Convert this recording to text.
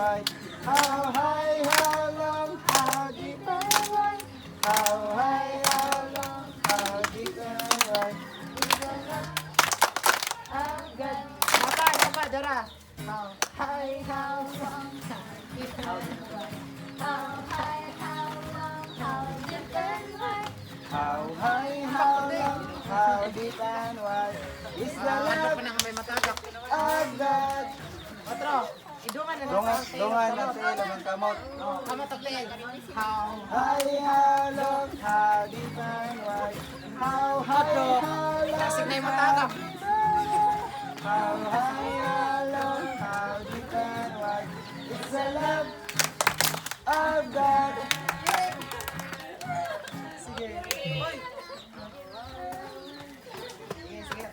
wide? How high, how long, how deep and wide? How high, how long, how deep and wide? Agad. Dapat, Dora. How high, how long, how deep and wide? How high, how long, how deep and wide? How high, how long, how deep and wide? Is the love may matagak. agad? Otro, idungan na Dungan ang telo ng kamot. Kamot ang tail. How? High, how long, how deep and wide? How high, how long, Klasik na yung how matagak. deep and wide? How